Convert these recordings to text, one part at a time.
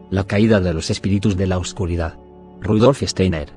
La caída de los espíritus de la oscuridad. Rudolf Steiner.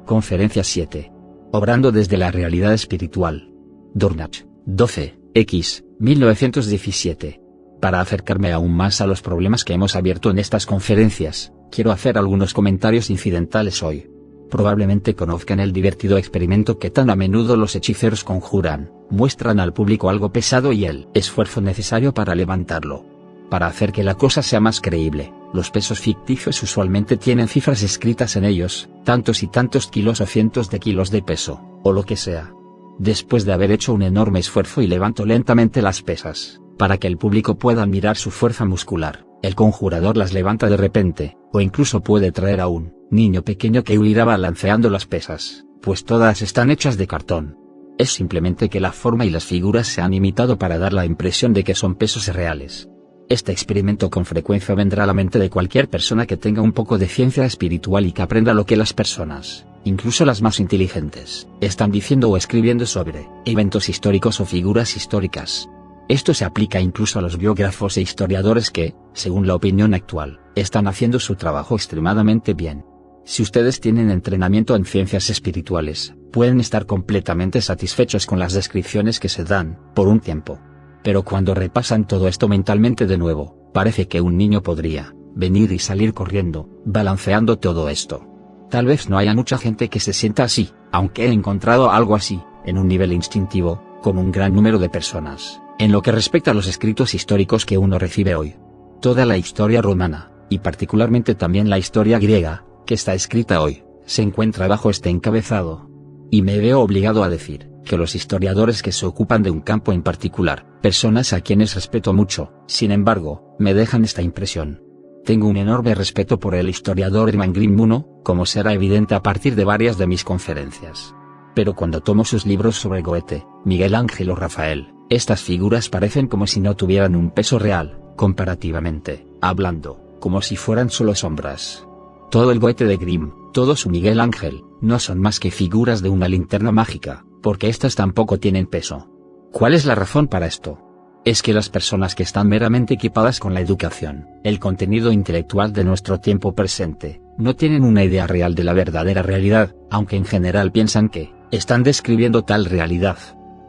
Conferencia 7. Obrando desde la realidad espiritual. Dornach, 12, X, 1917. Para acercarme aún más a los problemas que hemos abierto en estas conferencias, quiero hacer algunos comentarios incidentales hoy. Probablemente conozcan el divertido experimento que tan a menudo los hechiceros conjuran: muestran al público algo pesado y el esfuerzo necesario para levantarlo. Para hacer que la cosa sea más creíble, los pesos ficticios usualmente tienen cifras escritas en ellos, tantos y tantos kilos o cientos de kilos de peso, o lo que sea. Después de haber hecho un enorme esfuerzo y levanto lentamente las pesas, para que el público pueda admirar su fuerza muscular, el conjurador las levanta de repente, o incluso puede traer a un niño pequeño que huirá balanceando las pesas, pues todas están hechas de cartón. Es simplemente que la forma y las figuras se han imitado para dar la impresión de que son pesos reales. Este experimento con frecuencia vendrá a la mente de cualquier persona que tenga un poco de ciencia espiritual y que aprenda lo que las personas, incluso las más inteligentes, están diciendo o escribiendo sobre eventos históricos o figuras históricas. Esto se aplica incluso a los biógrafos e historiadores que, según la opinión actual, están haciendo su trabajo extremadamente bien. Si ustedes tienen entrenamiento en ciencias espirituales, pueden estar completamente satisfechos con las descripciones que se dan, por un tiempo. Pero cuando repasan todo esto mentalmente de nuevo, parece que un niño podría venir y salir corriendo, balanceando todo esto. Tal vez no haya mucha gente que se sienta así, aunque he encontrado algo así, en un nivel instintivo, con un gran número de personas, en lo que respecta a los escritos históricos que uno recibe hoy. Toda la historia romana, y particularmente también la historia griega, que está escrita hoy, se encuentra bajo este encabezado. Y me veo obligado a decir que los historiadores que se ocupan de un campo en particular, personas a quienes respeto mucho, sin embargo, me dejan esta impresión. Tengo un enorme respeto por el historiador Hermann Grimm I, como será evidente a partir de varias de mis conferencias. Pero cuando tomo sus libros sobre Goethe, Miguel Ángel o Rafael, estas figuras parecen como si no tuvieran un peso real, comparativamente hablando, como si fueran solo sombras. Todo el Goethe de Grimm, todo su Miguel Ángel, no son más que figuras de una linterna mágica, porque éstas tampoco tienen peso. ¿Cuál es la razón para esto? Es que las personas que están meramente equipadas con la educación, el contenido intelectual de nuestro tiempo presente, no tienen una idea real de la verdadera realidad, aunque en general piensan que están describiendo tal realidad.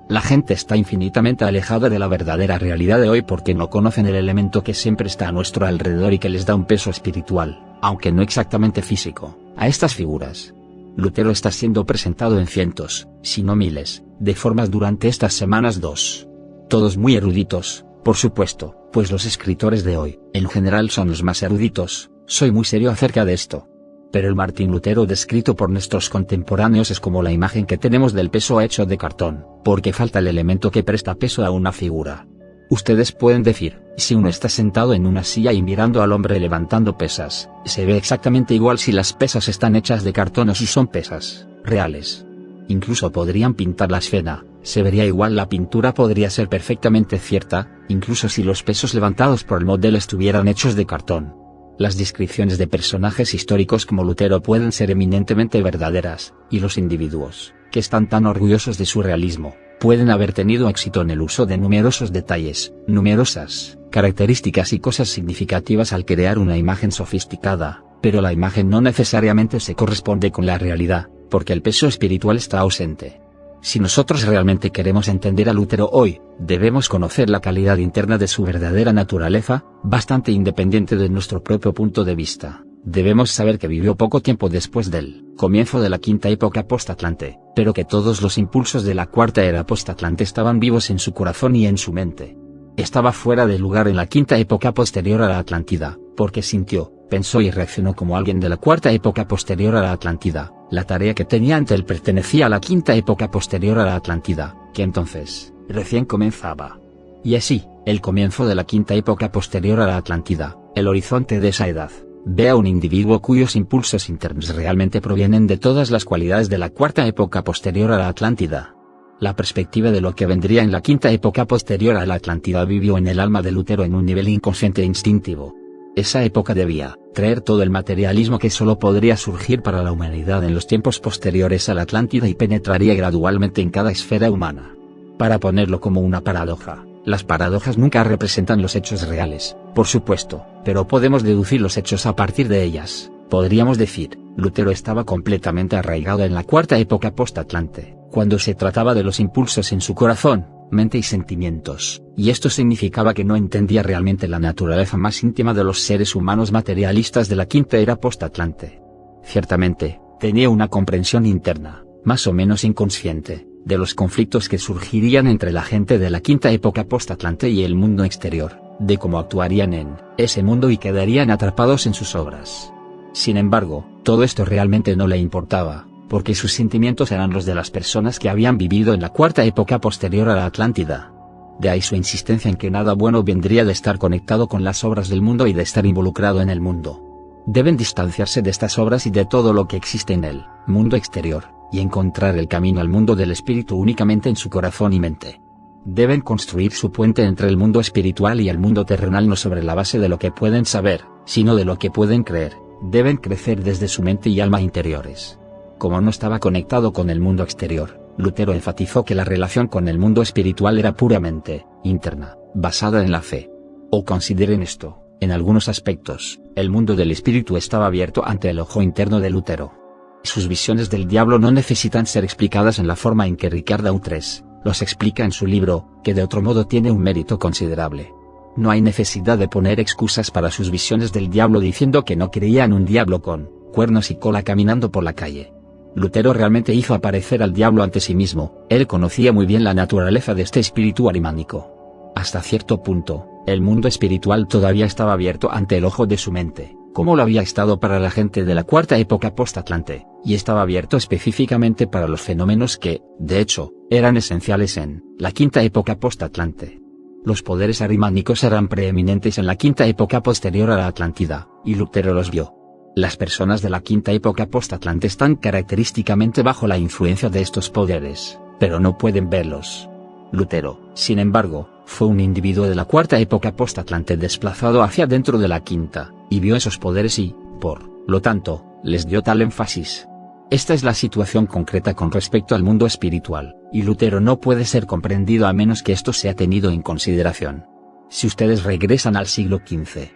La gente está infinitamente alejada de la verdadera realidad de hoy porque no conocen el elemento que siempre está a nuestro alrededor y que les da un peso espiritual, aunque no exactamente físico, a estas figuras. Lutero está siendo presentado en cientos, si no miles, de formas durante estas semanas 2. Todos muy eruditos, por supuesto, pues los escritores de hoy, en general son los más eruditos. Soy muy serio acerca de esto. Pero el Martín Lutero descrito por nuestros contemporáneos es como la imagen que tenemos del peso hecho de cartón, porque falta el elemento que presta peso a una figura. Ustedes pueden decir, si uno está sentado en una silla y mirando al hombre levantando pesas, se ve exactamente igual si las pesas están hechas de cartón o si son pesas reales. Incluso podrían pintar la escena, se vería igual, la pintura podría ser perfectamente cierta, incluso si los pesos levantados por el modelo estuvieran hechos de cartón. Las descripciones de personajes históricos como Lutero pueden ser eminentemente verdaderas, y los individuos, que están tan orgullosos de su realismo, pueden haber tenido éxito en el uso de numerosos detalles, numerosas características y cosas significativas al crear una imagen sofisticada, pero la imagen no necesariamente se corresponde con la realidad, porque el peso espiritual está ausente. Si nosotros realmente queremos entender a Lutero hoy, debemos conocer la calidad interna de su verdadera naturaleza, bastante independiente de nuestro propio punto de vista. Debemos saber que vivió poco tiempo después del comienzo de la quinta época postatlante, pero que todos los impulsos de la cuarta era postatlante estaban vivos en su corazón y en su mente. Estaba fuera de lugar en la quinta época posterior a la Atlántida, porque sintió, pensó y reaccionó como alguien de la cuarta época posterior a la Atlántida. La tarea que tenía ante él pertenecía a la quinta época posterior a la Atlántida, que entonces recién comenzaba. Y así, el comienzo de la quinta época posterior a la Atlántida, el horizonte de esa edad, ve a un individuo cuyos impulsos internos realmente provienen de todas las cualidades de la cuarta época posterior a la Atlántida. La perspectiva de lo que vendría en la quinta época posterior a la Atlántida vivió en el alma de Lutero en un nivel inconsciente e instintivo. Esa época debía traer todo el materialismo que solo podría surgir para la humanidad en los tiempos posteriores a la Atlántida y penetraría gradualmente en cada esfera humana. Para ponerlo como una paradoja, Las paradojas nunca representan los hechos reales, por supuesto, pero podemos deducir los hechos a partir de ellas. Podríamos decir, Lutero estaba completamente arraigado en la cuarta época post-Atlante, cuando se trataba de los impulsos en su corazón, mente y sentimientos, y esto significaba que no entendía realmente la naturaleza más íntima de los seres humanos materialistas de la quinta era post-Atlante. Ciertamente, tenía una comprensión interna, más o menos inconsciente, de los conflictos que surgirían entre la gente de la quinta época post-Atlante y el mundo exterior, de cómo actuarían en ese mundo y quedarían atrapados en sus obras. Sin embargo, todo esto realmente no le importaba, porque sus sentimientos eran los de las personas que habían vivido en la cuarta época posterior a la Atlántida. De ahí su insistencia en que nada bueno vendría de estar conectado con las obras del mundo y de estar involucrado en el mundo. Deben distanciarse de estas obras y de todo lo que existe en el mundo exterior, y encontrar el camino al mundo del espíritu únicamente en su corazón y mente. Deben construir su puente entre el mundo espiritual y el mundo terrenal no sobre la base de lo que pueden saber, sino de lo que pueden creer. Deben crecer desde su mente y alma interiores. Como no estaba conectado con el mundo exterior, Lutero enfatizó que la relación con el mundo espiritual era puramente interna, basada en la fe. O consideren esto, en algunos aspectos, el mundo del espíritu estaba abierto ante el ojo interno de Lutero. Sus visiones del diablo no necesitan ser explicadas en la forma en que Ricard Autres los explica en su libro, que de otro modo tiene un mérito considerable. No hay necesidad de poner excusas para sus visiones del diablo diciendo que no creía en un diablo con cuernos y cola caminando por la calle. Lutero realmente hizo aparecer al diablo ante sí mismo. Él conocía muy bien la naturaleza de este espíritu arimánico. Hasta cierto punto, el mundo espiritual todavía estaba abierto ante el ojo de su mente, como lo había estado para la gente de la cuarta época post-Atlante, y estaba abierto específicamente para los fenómenos que, de hecho, eran esenciales en la quinta época post-Atlante. Los poderes arimánicos eran preeminentes en la quinta época posterior a la Atlántida, y Lutero los vio. Las personas de la quinta época post-Atlante están característicamente bajo la influencia de estos poderes, pero no pueden verlos. Lutero, sin embargo, fue un individuo de la cuarta época post-Atlante desplazado hacia dentro de la quinta, y vio esos poderes y, por lo tanto, les dio tal énfasis. Esta es la situación concreta con respecto al mundo espiritual, y Lutero no puede ser comprendido a menos que esto sea tenido en consideración. Si ustedes regresan al siglo XV,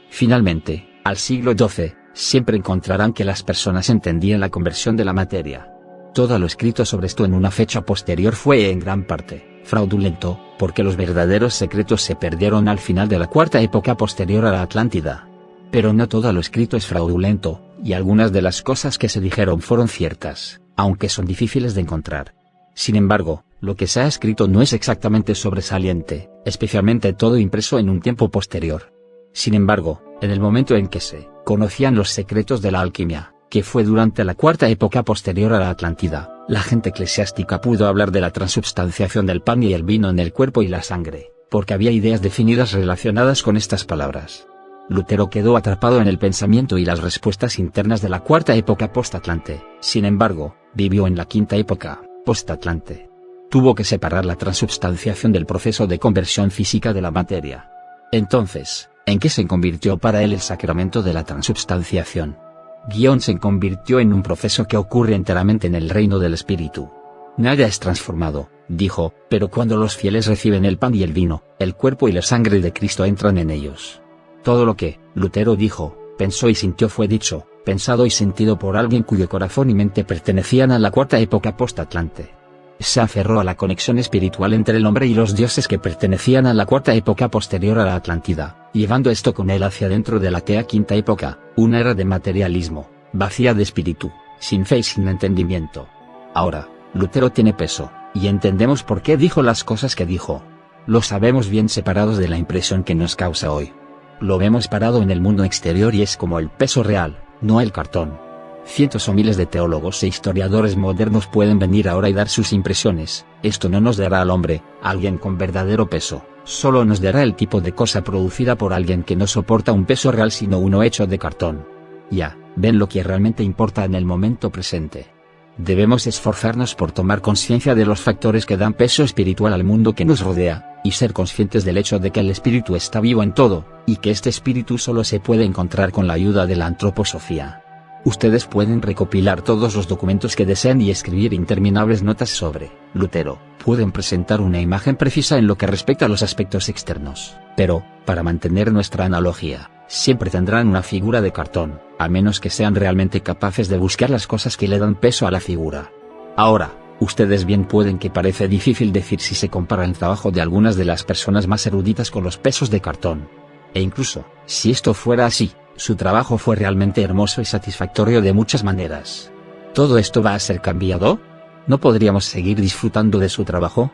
finalmente, al siglo XII, siempre encontrarán que las personas entendían la conversión de la materia. Todo lo escrito sobre esto en una fecha posterior fue en gran parte fraudulento, porque los verdaderos secretos se perdieron al final de la cuarta época posterior a la Atlántida. Pero no todo lo escrito es fraudulento, y algunas de las cosas que se dijeron fueron ciertas, aunque son difíciles de encontrar. Sin embargo, lo que se ha escrito no es exactamente sobresaliente, especialmente todo impreso en un tiempo posterior. Sin embargo, en el momento en que se conocían los secretos de la alquimia, que fue durante la cuarta época posterior a la Atlántida, la gente eclesiástica pudo hablar de la transubstanciación del pan y el vino en el cuerpo y la sangre, porque había ideas definidas relacionadas con estas palabras. Lutero quedó atrapado en el pensamiento y las respuestas internas de la cuarta época post-Atlante. Sin embargo, vivió en la quinta época post-Atlante. Tuvo que separar la transubstanciación del proceso de conversión física de la materia. Entonces, ¿en qué se convirtió para él el sacramento de la transubstanciación? Se convirtió en un proceso que ocurre enteramente en el reino del espíritu. Nada es transformado, dijo, pero cuando los fieles reciben el pan y el vino, el cuerpo y la sangre de Cristo entran en ellos. Todo lo que, Lutero dijo, pensó y sintió fue dicho, pensado y sentido por alguien cuyo corazón y mente pertenecían a la cuarta época post-Atlante. Se aferró a la conexión espiritual entre el hombre y los dioses que pertenecían a la cuarta época posterior a la Atlántida, llevando esto con él hacia dentro de la quinta época, una era de materialismo, vacía de espíritu, sin fe y sin entendimiento. Ahora, Lutero tiene peso, y entendemos por qué dijo las cosas que dijo. Lo sabemos bien separados de la impresión que nos causa hoy. Lo vemos parado en el mundo exterior y es como el peso real, no el cartón. Cientos o miles de teólogos e historiadores modernos pueden venir ahora y dar sus impresiones. Esto no nos dará al hombre, alguien con verdadero peso, solo nos dará el tipo de cosa producida por alguien que no soporta un peso real sino uno hecho de cartón. Ya, ven lo que realmente importa en el momento presente. Debemos esforzarnos por tomar conciencia de los factores que dan peso espiritual al mundo que nos rodea, y ser conscientes del hecho de que el espíritu está vivo en todo, y que este espíritu solo se puede encontrar con la ayuda de la antroposofía. Ustedes pueden recopilar todos los documentos que deseen y escribir interminables notas sobre Lutero. Pueden presentar una imagen precisa en lo que respecta a los aspectos externos, pero, para mantener nuestra analogía, siempre tendrán una figura de cartón, a menos que sean realmente capaces de buscar las cosas que le dan peso a la figura. Ahora, ustedes bien pueden que parece difícil decir si se compara el trabajo de algunas de las personas más eruditas con los pesos de cartón. E incluso, si esto fuera así, su trabajo fue realmente hermoso y satisfactorio de muchas maneras. ¿Todo esto va a ser cambiado? ¿No podríamos seguir disfrutando de su trabajo?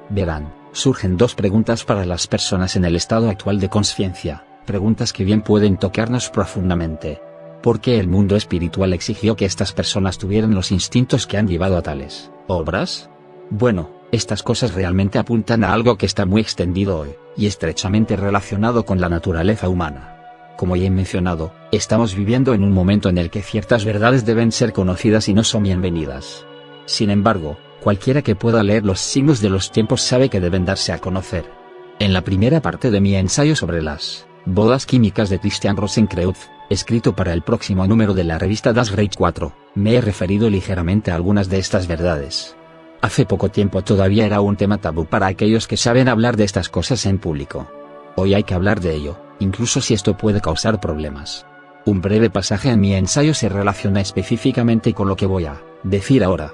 Verán, surgen dos preguntas para las personas en el estado actual de consciencia, preguntas que bien pueden tocarnos profundamente. ¿Por qué el mundo espiritual exigió que estas personas tuvieran los instintos que han llevado a tales obras? Bueno, estas cosas realmente apuntan a algo que está muy extendido hoy, y estrechamente relacionado con la naturaleza humana. Como ya he mencionado, estamos viviendo en un momento en el que ciertas verdades deben ser conocidas y no son bienvenidas. Sin embargo, cualquiera que pueda leer los signos de los tiempos sabe que deben darse a conocer. En la primera parte de mi ensayo sobre las bodas químicas de Christian Rosenkreuz, escrito para el próximo número de la revista Das Reich 4, me he referido ligeramente a algunas de estas verdades. Hace poco tiempo todavía era un tema tabú para aquellos que saben hablar de estas cosas en público. Hoy hay que hablar de ello, incluso si esto puede causar problemas. Un breve pasaje en mi ensayo se relaciona específicamente con lo que voy a decir ahora.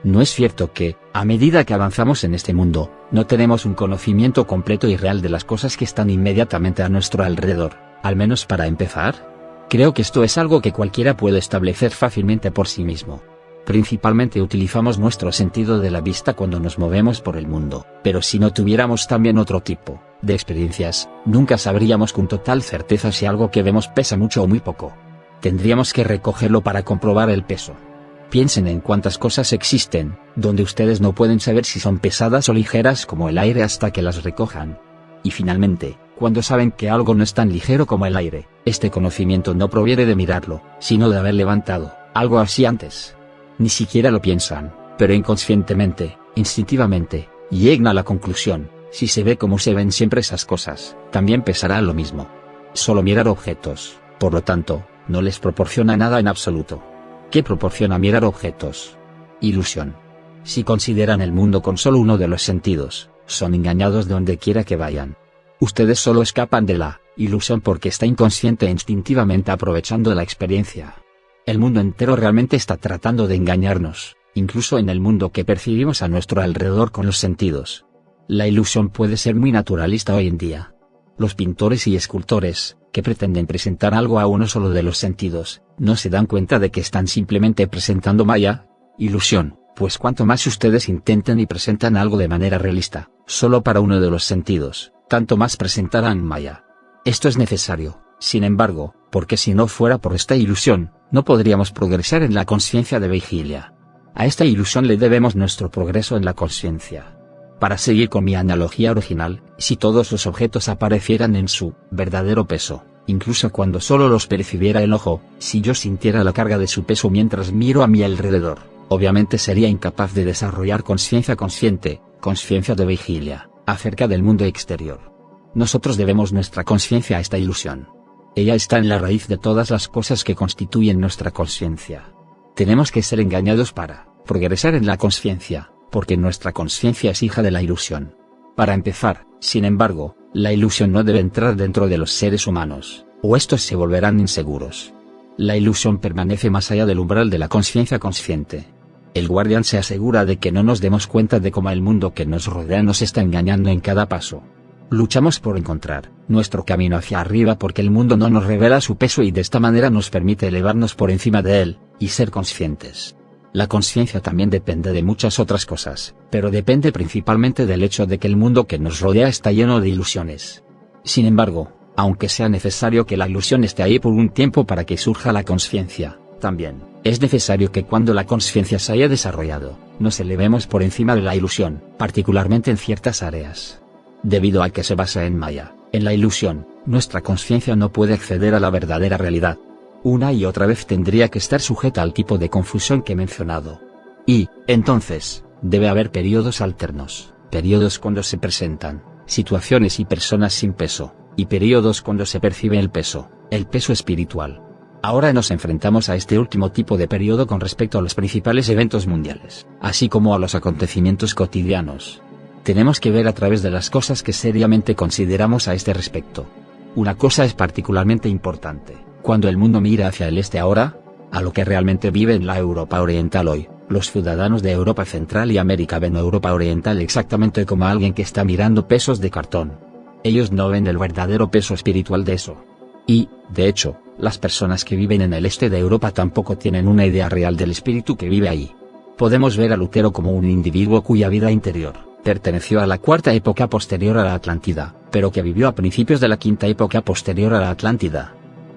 No es cierto que, a medida que avanzamos en este mundo, no tenemos un conocimiento completo y real de las cosas que están inmediatamente a nuestro alrededor, al menos para empezar. Creo que esto es algo que cualquiera puede establecer fácilmente por sí mismo. Principalmente utilizamos nuestro sentido de la vista cuando nos movemos por el mundo, pero si no tuviéramos también otro tipo de experiencias, nunca sabríamos con total certeza si algo que vemos pesa mucho o muy poco. Tendríamos que recogerlo para comprobar el peso. Piensen en cuántas cosas existen, donde ustedes no pueden saber si son pesadas o ligeras como el aire hasta que las recojan. Y finalmente, cuando saben que algo no es tan ligero como el aire, este conocimiento no proviene de mirarlo, sino de haber levantado algo así antes. Ni siquiera lo piensan, pero inconscientemente, instintivamente, llegan a la conclusión: si se ve como se ven siempre esas cosas, también pesará lo mismo. Solo mirar objetos, por lo tanto, no les proporciona nada en absoluto. ¿Qué proporciona mirar objetos? Ilusión. Si consideran el mundo con solo uno de los sentidos, son engañados de donde quiera que vayan. Ustedes solo escapan de la ilusión porque está inconsciente e instintivamente aprovechando la experiencia. El mundo entero realmente está tratando de engañarnos, incluso en el mundo que percibimos a nuestro alrededor con los sentidos. La ilusión puede ser muy naturalista hoy en día. Los pintores y escultores, que pretenden presentar algo a uno solo de los sentidos, no se dan cuenta de que están simplemente presentando maya, ilusión, pues cuanto más ustedes intenten y presentan algo de manera realista, solo para uno de los sentidos, tanto más presentarán maya. Esto es necesario, sin embargo, porque si no fuera por esta ilusión, no podríamos progresar en la conciencia de vigilia. A esta ilusión le debemos nuestro progreso en la conciencia. Para seguir con mi analogía original, si todos los objetos aparecieran en su verdadero peso, incluso cuando solo los percibiera el ojo, si yo sintiera la carga de su peso mientras miro a mi alrededor, obviamente sería incapaz de desarrollar conciencia consciente, conciencia de vigilia, acerca del mundo exterior. Nosotros debemos nuestra conciencia a esta ilusión. Ella está en la raíz de todas las cosas que constituyen nuestra conciencia. Tenemos que ser engañados para progresar en la conciencia, porque nuestra conciencia es hija de la ilusión. Para empezar, sin embargo, la ilusión no debe entrar dentro de los seres humanos, o estos se volverán inseguros. La ilusión permanece más allá del umbral de la conciencia consciente. El guardián se asegura de que no nos demos cuenta de cómo el mundo que nos rodea nos está engañando en cada paso. Luchamos por encontrar nuestro camino hacia arriba porque el mundo no nos revela su peso y de esta manera nos permite elevarnos por encima de él, y ser conscientes. La conciencia también depende de muchas otras cosas, pero depende principalmente del hecho de que el mundo que nos rodea está lleno de ilusiones. Sin embargo, aunque sea necesario que la ilusión esté ahí por un tiempo para que surja la conciencia, también es necesario que cuando la conciencia se haya desarrollado, nos elevemos por encima de la ilusión, particularmente en ciertas áreas. Debido a que se basa en maya, en la ilusión, nuestra conciencia no puede acceder a la verdadera realidad. Una y otra vez tendría que estar sujeta al tipo de confusión que he mencionado. Y, entonces, debe haber periodos alternos, periodos cuando se presentan situaciones y personas sin peso, y periodos cuando se percibe el peso espiritual. Ahora nos enfrentamos a este último tipo de periodo con respecto a los principales eventos mundiales, así como a los acontecimientos cotidianos. Tenemos que ver a través de las cosas que seriamente consideramos a este respecto. Una cosa es particularmente importante, cuando el mundo mira hacia el este ahora, a lo que realmente vive en la Europa Oriental hoy. Los ciudadanos de Europa Central y América ven a Europa Oriental exactamente como a alguien que está mirando pesos de cartón. Ellos no ven el verdadero peso espiritual de eso. Y, de hecho, las personas que viven en el este de Europa tampoco tienen una idea real del espíritu que vive ahí. Podemos ver a Lutero como un individuo cuya vida interior perteneció a la cuarta época posterior a la Atlántida, pero que vivió a principios de la quinta época posterior a la Atlántida.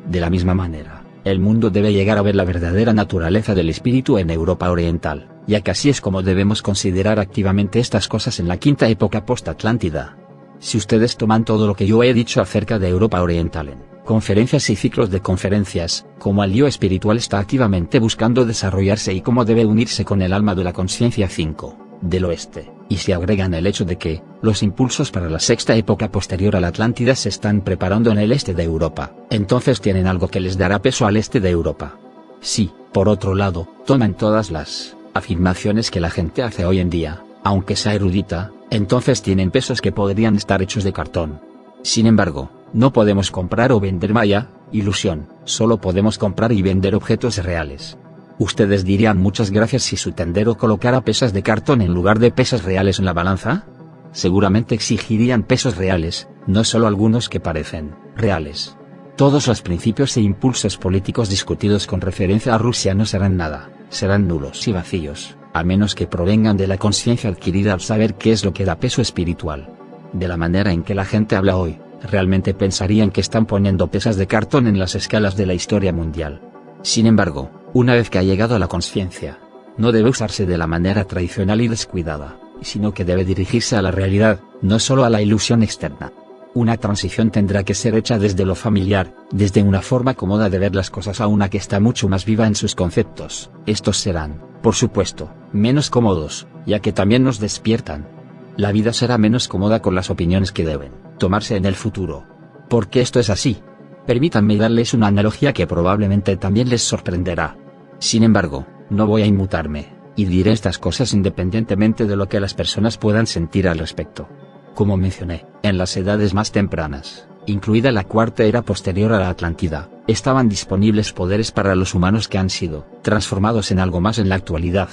De la misma manera, el mundo debe llegar a ver la verdadera naturaleza del espíritu en Europa Oriental, ya que así es como debemos considerar activamente estas cosas en la quinta época post-Atlántida. Si ustedes toman todo lo que yo he dicho acerca de Europa Oriental en conferencias y ciclos de conferencias, cómo el yo espiritual está activamente buscando desarrollarse y cómo debe unirse con el alma de la conciencia 5, del oeste, y si agregan el hecho de que los impulsos para la sexta época posterior a la Atlántida se están preparando en el este de Europa, entonces tienen algo que les dará peso al este de Europa. Si, por otro lado, toman todas las afirmaciones que la gente hace hoy en día, aunque sea erudita, entonces tienen pesos que podrían estar hechos de cartón. Sin embargo, no podemos comprar o vender maya, ilusión, solo podemos comprar y vender objetos reales. ¿Ustedes dirían muchas gracias si su tendero colocara pesas de cartón en lugar de pesas reales en la balanza? Seguramente exigirían pesos reales, no solo algunos que parecen reales. Todos los principios e impulsos políticos discutidos con referencia a Rusia no serán nada, serán nulos y vacíos, a menos que provengan de la conciencia adquirida al saber qué es lo que da peso espiritual. De la manera en que la gente habla hoy, realmente pensarían que están poniendo pesas de cartón en las escalas de la historia mundial. Sin embargo, una vez que ha llegado a la conciencia, no debe usarse de la manera tradicional y descuidada, sino que debe dirigirse a la realidad, no solo a la ilusión externa. Una transición tendrá que ser hecha desde lo familiar, desde una forma cómoda de ver las cosas a una que está mucho más viva en sus conceptos. Estos serán, por supuesto, menos cómodos, ya que también nos despiertan. La vida será menos cómoda con las opiniones que deben tomarse en el futuro. Porque esto es así. Permítanme darles una analogía que probablemente también les sorprenderá. Sin embargo, no voy a inmutarme, y diré estas cosas independientemente de lo que las personas puedan sentir al respecto. Como mencioné, en las edades más tempranas, incluida la cuarta era posterior a la Atlántida, estaban disponibles poderes para los humanos que han sido transformados en algo más en la actualidad.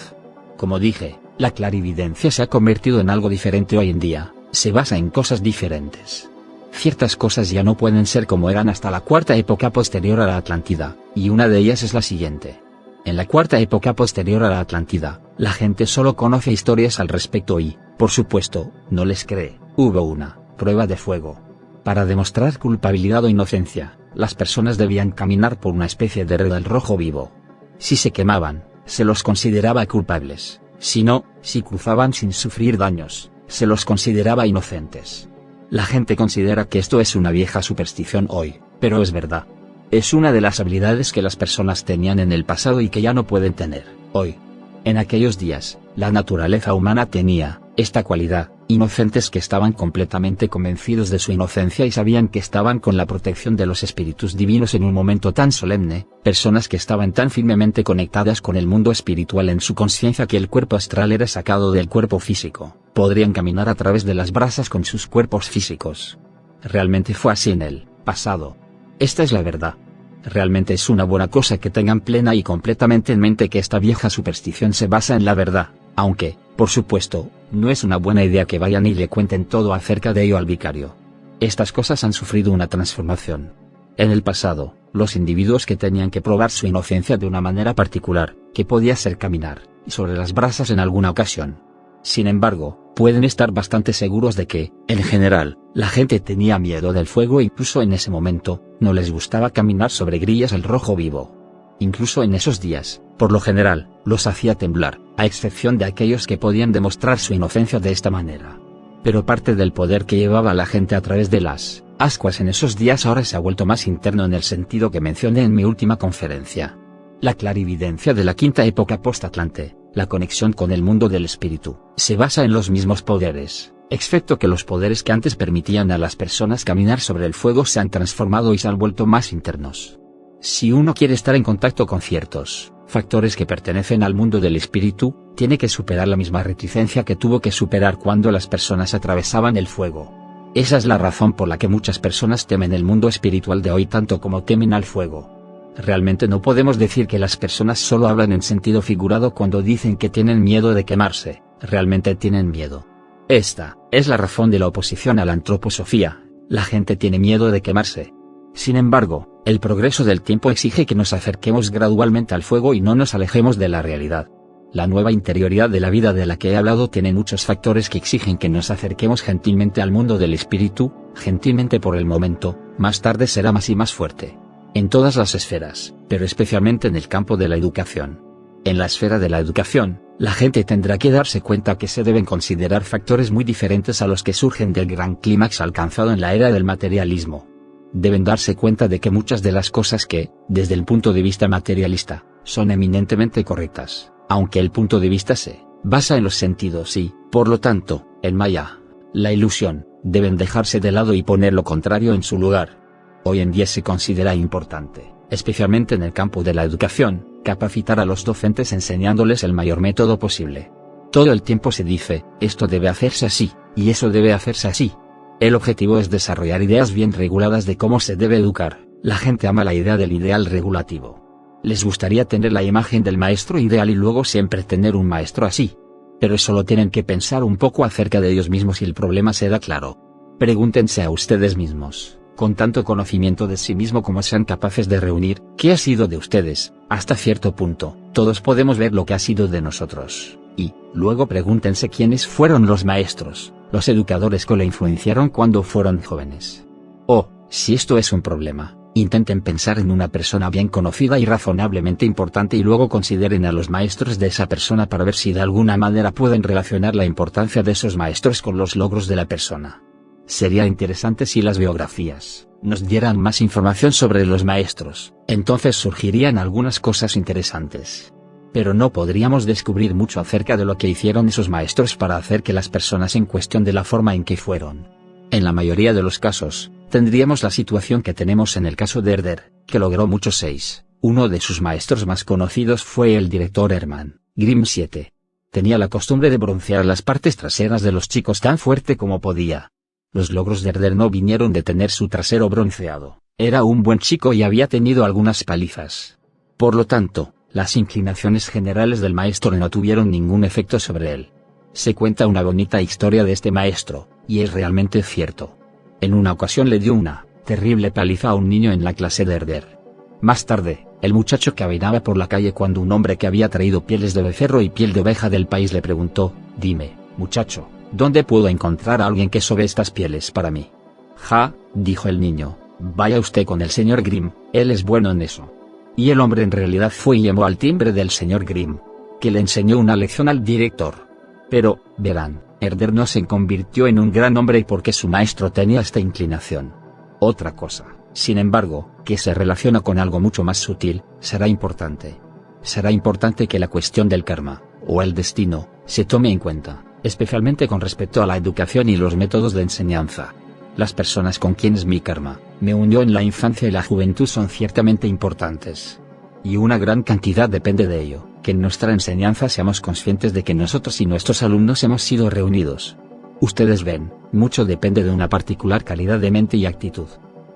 Como dije, la clarividencia se ha convertido en algo diferente hoy en día, se basa en cosas diferentes. Ciertas cosas ya no pueden ser como eran hasta la cuarta época posterior a la Atlántida, y una de ellas es la siguiente. En la cuarta época posterior a la Atlántida, la gente solo conoce historias al respecto y, por supuesto, no les cree. Hubo una prueba de fuego. Para demostrar culpabilidad o inocencia, las personas debían caminar por una especie de red al rojo vivo. Si se quemaban, se los consideraba culpables. Si no, si cruzaban sin sufrir daños, se los consideraba inocentes. La gente considera que esto es una vieja superstición hoy, pero es verdad. Es una de las habilidades que las personas tenían en el pasado y que ya no pueden tener hoy. En aquellos días, la naturaleza humana tenía esta cualidad, inocentes que estaban completamente convencidos de su inocencia y sabían que estaban con la protección de los espíritus divinos en un momento tan solemne, personas que estaban tan firmemente conectadas con el mundo espiritual en su conciencia que el cuerpo astral era sacado del cuerpo físico, podrían caminar a través de las brasas con sus cuerpos físicos. Realmente fue así en el pasado. Esta es la verdad. Realmente es una buena cosa que tengan plena y completamente en mente que esta vieja superstición se basa en la verdad, aunque, por supuesto, no es una buena idea que vayan y le cuenten todo acerca de ello al vicario. Estas cosas han sufrido una transformación. En el pasado, los individuos que tenían que probar su inocencia de una manera particular, que podía ser caminar sobre las brasas en alguna ocasión. Sin embargo, pueden estar bastante seguros de que, en general, la gente tenía miedo del fuego e incluso en ese momento, no les gustaba caminar sobre grillas al rojo vivo. Incluso en esos días, por lo general, los hacía temblar, a excepción de aquellos que podían demostrar su inocencia de esta manera. Pero parte del poder que llevaba la gente a través de las ascuas en esos días ahora se ha vuelto más interno en el sentido que mencioné en mi última conferencia. La clarividencia de la quinta época post-Atlante, la conexión con el mundo del espíritu, se basa en los mismos poderes, excepto que los poderes que antes permitían a las personas caminar sobre el fuego se han transformado y se han vuelto más internos. Si uno quiere estar en contacto con ciertos factores que pertenecen al mundo del espíritu, tiene que superar la misma reticencia que tuvo que superar cuando las personas atravesaban el fuego. Esa es la razón por la que muchas personas temen el mundo espiritual de hoy tanto como temen al fuego. Realmente no podemos decir que las personas solo hablan en sentido figurado cuando dicen que tienen miedo de quemarse, realmente tienen miedo. Esta es la razón de la oposición a la antroposofía, la gente tiene miedo de quemarse. Sin embargo, el progreso del tiempo exige que nos acerquemos gradualmente al fuego y no nos alejemos de la realidad. La nueva interioridad de la vida de la que he hablado tiene muchos factores que exigen que nos acerquemos gentilmente al mundo del espíritu, gentilmente por el momento, más tarde será más y más fuerte. En todas las esferas, pero especialmente en el campo de la educación. En la esfera de la educación, la gente tendrá que darse cuenta que se deben considerar factores muy diferentes a los que surgen del gran clímax alcanzado en la era del materialismo. Deben darse cuenta de que muchas de las cosas que, desde el punto de vista materialista, son eminentemente correctas, aunque el punto de vista se basa en los sentidos y, por lo tanto, en Maya, la ilusión, deben dejarse de lado y poner lo contrario en su lugar. Hoy en día se considera importante, especialmente en el campo de la educación, capacitar a los docentes enseñándoles el mayor método posible. Todo el tiempo se dice, esto debe hacerse así, y eso debe hacerse así. El objetivo es desarrollar ideas bien reguladas de cómo se debe educar. La gente ama la idea del ideal regulativo. Les gustaría tener la imagen del maestro ideal y luego siempre tener un maestro así. Pero solo tienen que pensar un poco acerca de ellos mismos y el problema será claro. Pregúntense a ustedes mismos, con tanto conocimiento de sí mismo como sean capaces de reunir, ¿qué ha sido de ustedes? Hasta cierto punto, todos podemos ver lo que ha sido de nosotros. Y, luego pregúntense quiénes fueron los maestros, los educadores que le influenciaron cuando fueron jóvenes. O, si esto es un problema, intenten pensar en una persona bien conocida y razonablemente importante y luego consideren a los maestros de esa persona para ver si de alguna manera pueden relacionar la importancia de esos maestros con los logros de la persona. Sería interesante si las biografías nos dieran más información sobre los maestros, entonces surgirían algunas cosas interesantes. Pero no podríamos descubrir mucho acerca de lo que hicieron esos maestros para hacer que las personas en cuestión de la forma en que fueron. En la mayoría de los casos, tendríamos la situación que tenemos en el caso de Herder, que logró mucho 6. Uno de sus maestros más conocidos fue el director Hermann Grimm 7. Tenía la costumbre de broncear las partes traseras de los chicos tan fuerte como podía. Los logros de Herder no vinieron de tener su trasero bronceado, era un buen chico y había tenido algunas palizas. Por lo tanto, las inclinaciones generales del maestro no tuvieron ningún efecto sobre él. Se cuenta una bonita historia de este maestro, y es realmente cierto. En una ocasión le dio una terrible paliza a un niño en la clase de Herder. Más tarde, el muchacho caminaba por la calle cuando un hombre que había traído pieles de becerro y piel de oveja del país le preguntó, «Dime, muchacho, ¿dónde puedo encontrar a alguien que sobe estas pieles para mí?» «Ja», dijo el niño, «vaya usted con el señor Grimm, él es bueno en eso». Y el hombre en realidad fue y llamó al timbre del señor Grimm, que le enseñó una lección al director. Pero, verán, Herder no se convirtió en un gran hombre porque su maestro tenía esta inclinación. Otra cosa, sin embargo, que se relaciona con algo mucho más sutil, será importante. Será importante que la cuestión del karma, o el destino, se tome en cuenta, especialmente con respecto a la educación y los métodos de enseñanza. Las personas con quienes mi karma me unió en la infancia y la juventud son ciertamente importantes. Y una gran cantidad depende de ello, que en nuestra enseñanza seamos conscientes de que nosotros y nuestros alumnos hemos sido reunidos. Ustedes ven, mucho depende de una particular calidad de mente y actitud.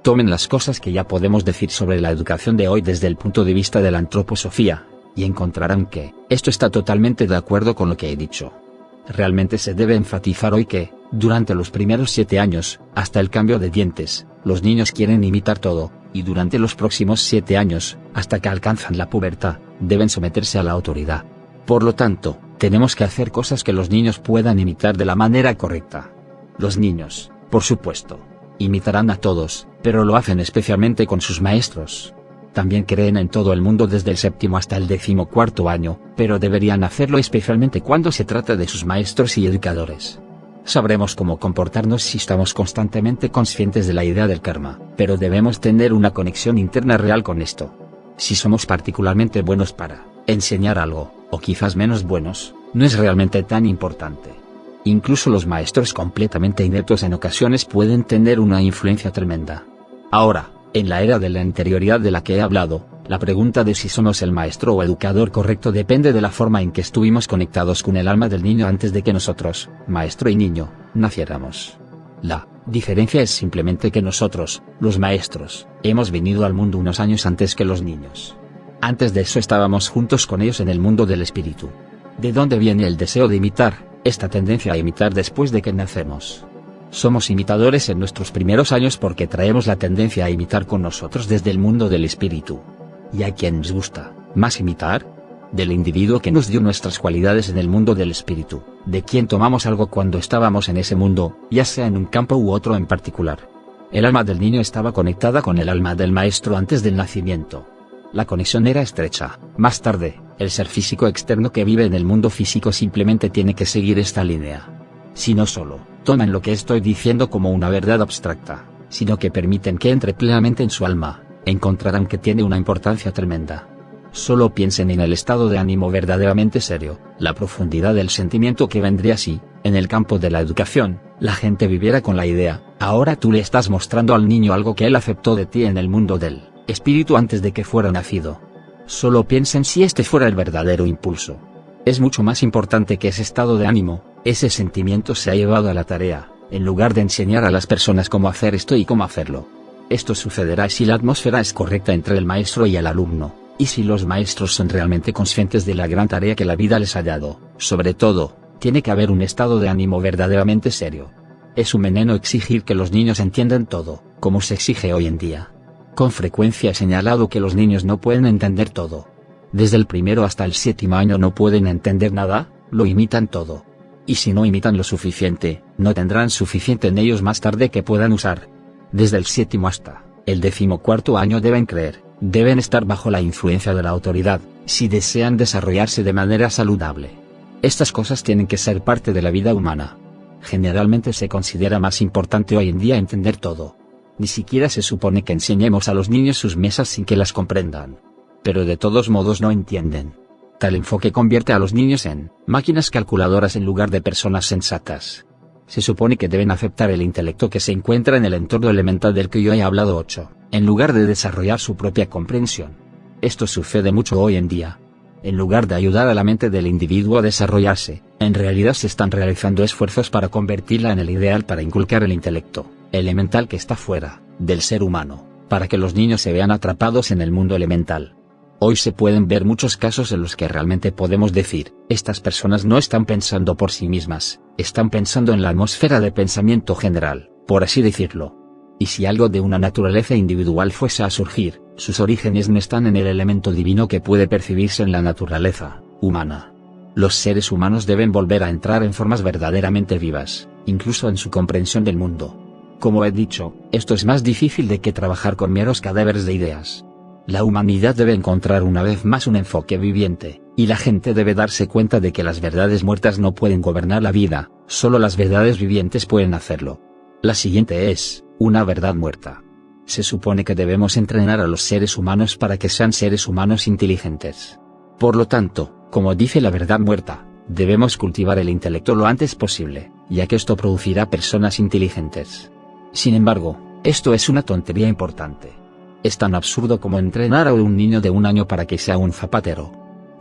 Tomen las cosas que ya podemos decir sobre la educación de hoy desde el punto de vista de la antroposofía, y encontrarán que esto está totalmente de acuerdo con lo que he dicho. Realmente se debe enfatizar hoy que, durante los primeros 7 años, hasta el cambio de dientes, los niños quieren imitar todo, y durante los próximos 7 años, hasta que alcanzan la pubertad, deben someterse a la autoridad. Por lo tanto, tenemos que hacer cosas que los niños puedan imitar de la manera correcta. Los niños, por supuesto, imitarán a todos, pero lo hacen especialmente con sus maestros. También creen en todo el mundo desde el 7º hasta el 14º año, pero deberían hacerlo especialmente cuando se trata de sus maestros y educadores. Sabremos cómo comportarnos si estamos constantemente conscientes de la idea del karma, pero debemos tener una conexión interna real con esto. Si somos particularmente buenos para enseñar algo, o quizás menos buenos, no es realmente tan importante. Incluso los maestros completamente ineptos en ocasiones pueden tener una influencia tremenda. Ahora, En la era de la interioridad de la que he hablado, la pregunta de si somos el maestro o educador correcto depende de la forma en que estuvimos conectados con el alma del niño antes de que nosotros, maestro y niño, naciéramos. La diferencia es simplemente que nosotros, los maestros, hemos venido al mundo unos años antes que los niños. Antes de eso estábamos juntos con ellos en el mundo del espíritu. ¿De dónde viene el deseo de imitar, esta tendencia a imitar después de que nacemos? Somos imitadores en nuestros primeros años porque traemos la tendencia a imitar con nosotros desde el mundo del espíritu. ¿Y a quién nos gusta más imitar? Del individuo que nos dio nuestras cualidades en el mundo del espíritu, de quien tomamos algo cuando estábamos en ese mundo, ya sea en un campo u otro en particular. El alma del niño estaba conectada con el alma del maestro antes del nacimiento. La conexión era estrecha. Más tarde, el ser físico externo que vive en el mundo físico simplemente tiene que seguir esta línea. Si no solo toman lo que estoy diciendo como una verdad abstracta, sino que permiten que entre plenamente en su alma, encontrarán que tiene una importancia tremenda. Solo piensen en el estado de ánimo verdaderamente serio, la profundidad del sentimiento que vendría si, en el campo de la educación, la gente viviera con la idea, ahora tú le estás mostrando al niño algo que él aceptó de ti en el mundo del espíritu antes de que fuera nacido. Solo piensen si este fuera el verdadero impulso. Es mucho más importante que ese estado de ánimo, ese sentimiento se ha llevado a la tarea, en lugar de enseñar a las personas cómo hacer esto y cómo hacerlo. Esto sucederá si la atmósfera es correcta entre el maestro y el alumno, y si los maestros son realmente conscientes de la gran tarea que la vida les ha dado. Sobre todo, tiene que haber un estado de ánimo verdaderamente serio. Es un veneno exigir que los niños entiendan todo, como se exige hoy en día. Con frecuencia he señalado que los niños no pueden entender todo. Desde el 1 hasta el 7 año no pueden entender nada, lo imitan todo. Y si no imitan lo suficiente, no tendrán suficiente en ellos más tarde que puedan usar. Desde el 7 hasta el 14º año deben creer, deben estar bajo la influencia de la autoridad, si desean desarrollarse de manera saludable. Estas cosas tienen que ser parte de la vida humana. Generalmente se considera más importante hoy en día entender todo. Ni siquiera se supone que enseñemos a los niños sus mesas sin que las comprendan. Pero de todos modos no entienden. Tal enfoque convierte a los niños en máquinas calculadoras en lugar de personas sensatas. Se supone que deben aceptar el intelecto que se encuentra en el entorno elemental del que yo he hablado 8, en lugar de desarrollar su propia comprensión. Esto sucede mucho hoy en día. En lugar de ayudar a la mente del individuo a desarrollarse, en realidad se están realizando esfuerzos para convertirla en el ideal para inculcar el intelecto elemental que está fuera del ser humano, para que los niños se vean atrapados en el mundo elemental. Hoy se pueden ver muchos casos en los que realmente podemos decir, estas personas no están pensando por sí mismas, están pensando en la atmósfera de pensamiento general, por así decirlo. Y si algo de una naturaleza individual fuese a surgir, sus orígenes no están en el elemento divino que puede percibirse en la naturaleza humana. Los seres humanos deben volver a entrar en formas verdaderamente vivas, incluso en su comprensión del mundo. Como he dicho, esto es más difícil de que trabajar con meros cadáveres de ideas. La humanidad debe encontrar una vez más un enfoque viviente, y la gente debe darse cuenta de que las verdades muertas no pueden gobernar la vida, solo las verdades vivientes pueden hacerlo. La siguiente es una verdad muerta. Se supone que debemos entrenar a los seres humanos para que sean seres humanos inteligentes. Por lo tanto, como dice la verdad muerta, debemos cultivar el intelecto lo antes posible, ya que esto producirá personas inteligentes. Sin embargo, esto es una tontería importante. Es tan absurdo como entrenar a un niño de 1 año para que sea un zapatero.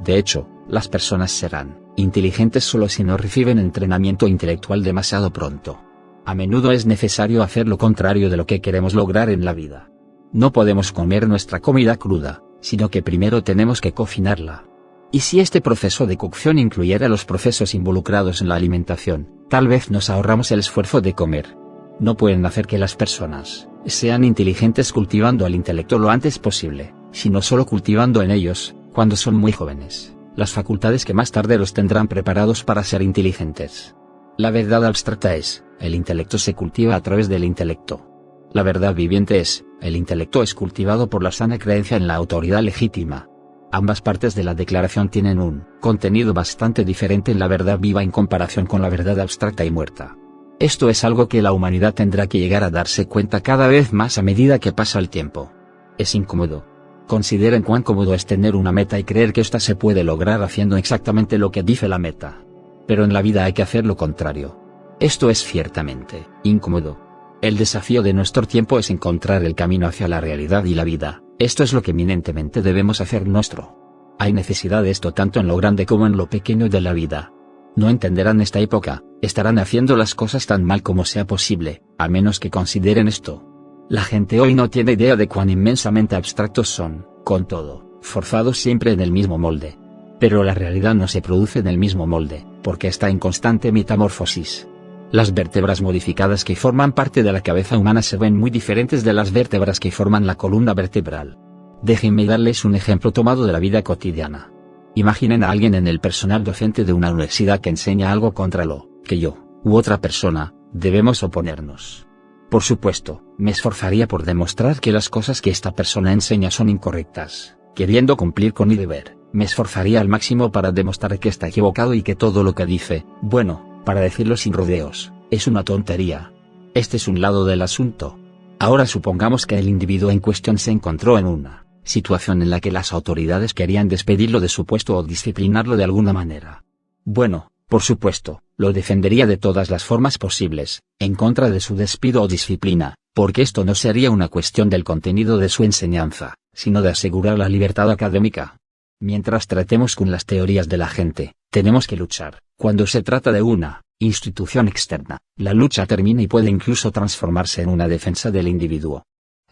De hecho, las personas serán inteligentes solo si no reciben entrenamiento intelectual demasiado pronto. A menudo es necesario hacer lo contrario de lo que queremos lograr en la vida. No podemos comer nuestra comida cruda, sino que primero tenemos que cocinarla. Y si este proceso de cocción incluyera los procesos involucrados en la alimentación, tal vez nos ahorramos el esfuerzo de comer. No pueden hacer que las personas sean inteligentes cultivando el intelecto lo antes posible, sino solo cultivando en ellos, cuando son muy jóvenes, las facultades que más tarde los tendrán preparados para ser inteligentes. La verdad abstracta es, el intelecto se cultiva a través del intelecto. La verdad viviente es, el intelecto es cultivado por la sana creencia en la autoridad legítima. Ambas partes de la declaración tienen un contenido bastante diferente en la verdad viva en comparación con la verdad abstracta y muerta. Esto es algo que la humanidad tendrá que llegar a darse cuenta cada vez más a medida que pasa el tiempo. Es incómodo. Consideren cuán cómodo es tener una meta y creer que ésta se puede lograr haciendo exactamente lo que dice la meta. Pero en la vida hay que hacer lo contrario. Esto es ciertamente incómodo. El desafío de nuestro tiempo es encontrar el camino hacia la realidad y la vida. Esto es lo que eminentemente debemos hacer nuestro. Hay necesidad de esto tanto en lo grande como en lo pequeño de la vida. No entenderán esta época, estarán haciendo las cosas tan mal como sea posible, a menos que consideren esto. La gente hoy no tiene idea de cuán inmensamente abstractos son, con todo, forzados siempre en el mismo molde. Pero la realidad no se produce en el mismo molde, porque está en constante metamorfosis. Las vértebras modificadas que forman parte de la cabeza humana se ven muy diferentes de las vértebras que forman la columna vertebral. Déjenme darles un ejemplo tomado de la vida cotidiana. Imaginen a alguien en el personal docente de una universidad que enseña algo contra lo que yo, u otra persona, debemos oponernos. Por supuesto, me esforzaría por demostrar que las cosas que esta persona enseña son incorrectas, queriendo cumplir con mi deber. Me esforzaría al máximo para demostrar que está equivocado y que todo lo que dice, bueno, para decirlo sin rodeos, es una tontería. Este es un lado del asunto. Ahora supongamos que el individuo en cuestión se encontró en una situación en la que las autoridades querían despedirlo de su puesto o disciplinarlo de alguna manera. Bueno, por supuesto, lo defendería de todas las formas posibles, en contra de su despido o disciplina, porque esto no sería una cuestión del contenido de su enseñanza, sino de asegurar la libertad académica. Mientras tratemos con las teorías de la gente, tenemos que luchar. Cuando se trata de una institución externa, la lucha termina y puede incluso transformarse en una defensa del individuo.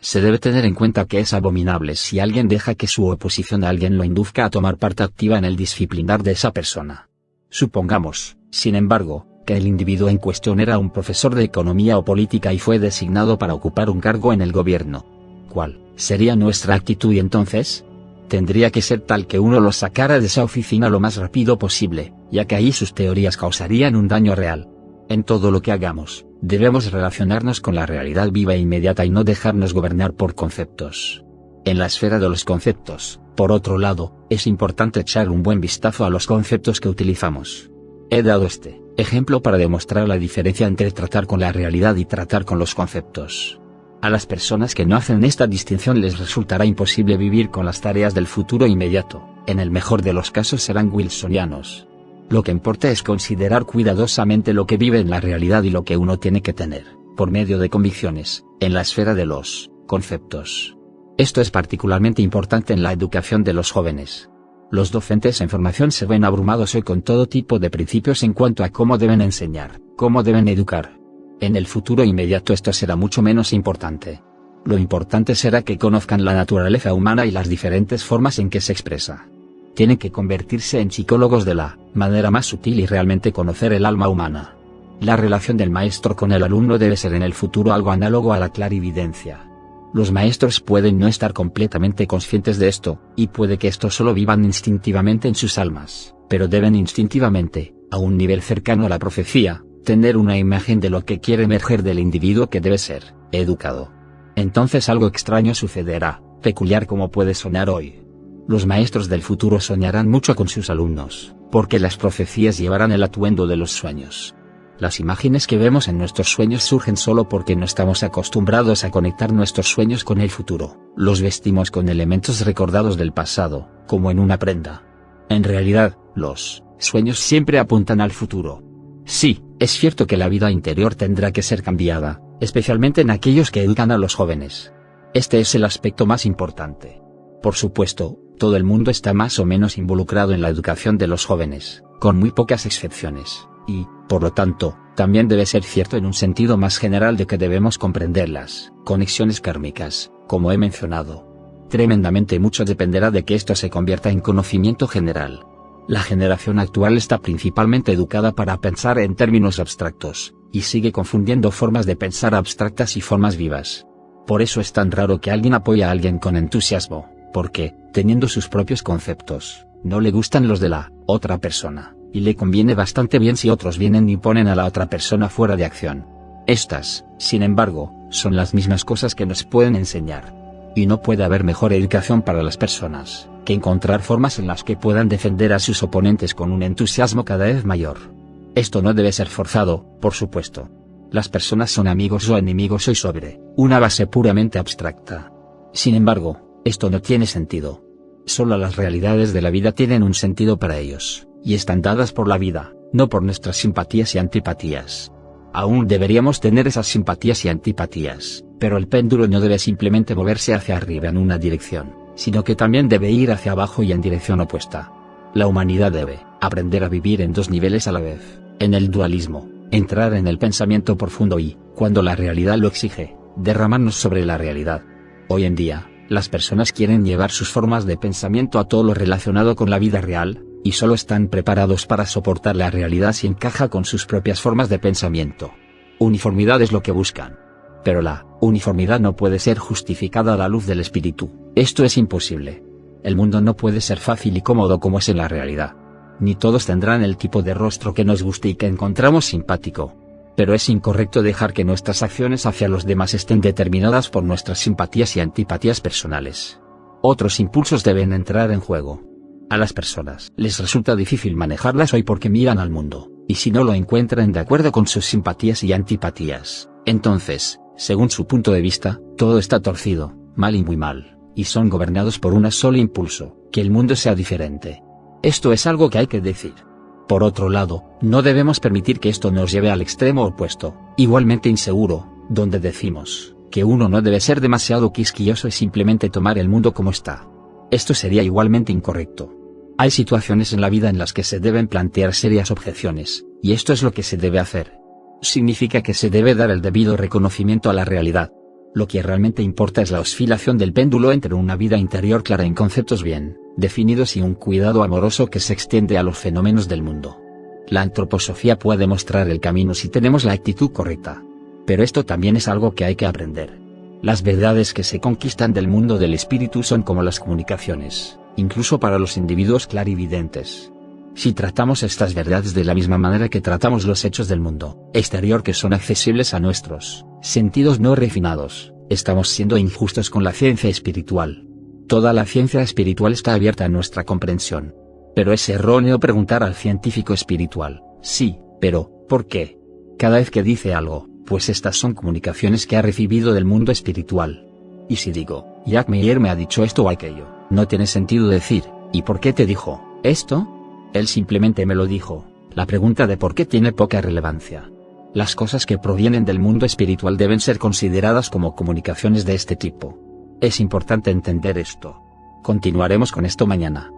Se debe tener en cuenta que es abominable si alguien deja que su oposición a alguien lo induzca a tomar parte activa en el disciplinar de esa persona. Supongamos, sin embargo, que el individuo en cuestión era un profesor de economía o política y fue designado para ocupar un cargo en el gobierno. ¿Cuál sería nuestra actitud y entonces? Tendría que ser tal que uno lo sacara de esa oficina lo más rápido posible, ya que ahí sus teorías causarían un daño real. En todo lo que hagamos, debemos relacionarnos con la realidad viva e inmediata y no dejarnos gobernar por conceptos. En la esfera de los conceptos, por otro lado, es importante echar un buen vistazo a los conceptos que utilizamos. He dado este ejemplo para demostrar la diferencia entre tratar con la realidad y tratar con los conceptos. A las personas que no hacen esta distinción les resultará imposible vivir con las tareas del futuro inmediato, en el mejor de los casos serán wilsonianos. Lo que importa es considerar cuidadosamente lo que vive en la realidad y lo que uno tiene que tener, por medio de convicciones, en la esfera de los conceptos. Esto es particularmente importante en la educación de los jóvenes. Los docentes en formación se ven abrumados hoy con todo tipo de principios en cuanto a cómo deben enseñar, cómo deben educar. En el futuro inmediato esto será mucho menos importante. Lo importante será que conozcan la naturaleza humana y las diferentes formas en que se expresa. Tienen que convertirse en psicólogos de la manera más sutil y realmente conocer el alma humana. La relación del maestro con el alumno debe ser en el futuro algo análogo a la clarividencia. Los maestros pueden no estar completamente conscientes de esto, y puede que esto solo vivan instintivamente en sus almas, pero deben instintivamente, a un nivel cercano a la profecía, tener una imagen de lo que quiere emerger del individuo que debe ser educado. Entonces algo extraño sucederá, peculiar como puede sonar hoy. Los maestros del futuro soñarán mucho con sus alumnos, porque las profecías llevarán el atuendo de los sueños. Las imágenes que vemos en nuestros sueños surgen solo porque no estamos acostumbrados a conectar nuestros sueños con el futuro. Los vestimos con elementos recordados del pasado, como en una prenda. En realidad, los sueños siempre apuntan al futuro. Sí, es cierto que la vida interior tendrá que ser cambiada, especialmente en aquellos que educan a los jóvenes. Este es el aspecto más importante. Por supuesto, todo el mundo está más o menos involucrado en la educación de los jóvenes, con muy pocas excepciones, y, por lo tanto, también debe ser cierto en un sentido más general de que debemos comprender las conexiones kármicas, como he mencionado. Tremendamente mucho dependerá de que esto se convierta en conocimiento general. La generación actual está principalmente educada para pensar en términos abstractos, y sigue confundiendo formas de pensar abstractas y formas vivas. Por eso es tan raro que alguien apoye a alguien con entusiasmo, porque, teniendo sus propios conceptos, no le gustan los de la otra persona, y le conviene bastante bien si otros vienen y ponen a la otra persona fuera de acción. Estas, sin embargo, son las mismas cosas que nos pueden enseñar. Y no puede haber mejor educación para las personas que encontrar formas en las que puedan defender a sus oponentes con un entusiasmo cada vez mayor. Esto no debe ser forzado, por supuesto. Las personas son amigos o enemigos hoy sobre una base puramente abstracta. Sin embargo, esto no tiene sentido. Solo las realidades de la vida tienen un sentido para ellos, y están dadas por la vida, no por nuestras simpatías y antipatías. Aún deberíamos tener esas simpatías y antipatías, pero el péndulo no debe simplemente moverse hacia arriba en una dirección, sino que también debe ir hacia abajo y en dirección opuesta. La humanidad debe aprender a vivir en dos niveles a la vez, en el dualismo, entrar en el pensamiento profundo y, cuando la realidad lo exige, derramarnos sobre la realidad. Hoy en día, las personas quieren llevar sus formas de pensamiento a todo lo relacionado con la vida real, y solo están preparados para soportar la realidad si encaja con sus propias formas de pensamiento. Uniformidad es lo que buscan. Pero la uniformidad no puede ser justificada a la luz del espíritu. Esto es imposible. El mundo no puede ser fácil y cómodo como es en la realidad. Ni todos tendrán el tipo de rostro que nos guste y que encontramos simpático. Pero es incorrecto dejar que nuestras acciones hacia los demás estén determinadas por nuestras simpatías y antipatías personales. Otros impulsos deben entrar en juego. A las personas les resulta difícil manejarlas hoy porque miran al mundo, y si no lo encuentran de acuerdo con sus simpatías y antipatías, entonces, según su punto de vista, todo está torcido, mal y muy mal, y son gobernados por un solo impulso, que el mundo sea diferente. Esto es algo que hay que decir. Por otro lado, no debemos permitir que esto nos lleve al extremo opuesto, igualmente inseguro, donde decimos que uno no debe ser demasiado quisquilloso y simplemente tomar el mundo como está. Esto sería igualmente incorrecto. Hay situaciones en la vida en las que se deben plantear serias objeciones, y esto es lo que se debe hacer. Significa que se debe dar el debido reconocimiento a la realidad. Lo que realmente importa es la oscilación del péndulo entre una vida interior clara en conceptos bien definidos y un cuidado amoroso que se extiende a los fenómenos del mundo. La antroposofía puede mostrar el camino si tenemos la actitud correcta. Pero esto también es algo que hay que aprender. Las verdades que se conquistan del mundo del espíritu son como las comunicaciones, incluso para los individuos clarividentes. Si tratamos estas verdades de la misma manera que tratamos los hechos del mundo exterior que son accesibles a nuestros sentidos no refinados, estamos siendo injustos con la ciencia espiritual. Toda la ciencia espiritual está abierta a nuestra comprensión. Pero es erróneo preguntar al científico espiritual, sí, pero, ¿por qué? Cada vez que dice algo, pues estas son comunicaciones que ha recibido del mundo espiritual. Y si digo, Jack Meyer me ha dicho esto o aquello, no tiene sentido decir, ¿y por qué te dijo esto? Él simplemente me lo dijo. La pregunta de por qué tiene poca relevancia. Las cosas que provienen del mundo espiritual deben ser consideradas como comunicaciones de este tipo. Es importante entender esto. Continuaremos con esto mañana.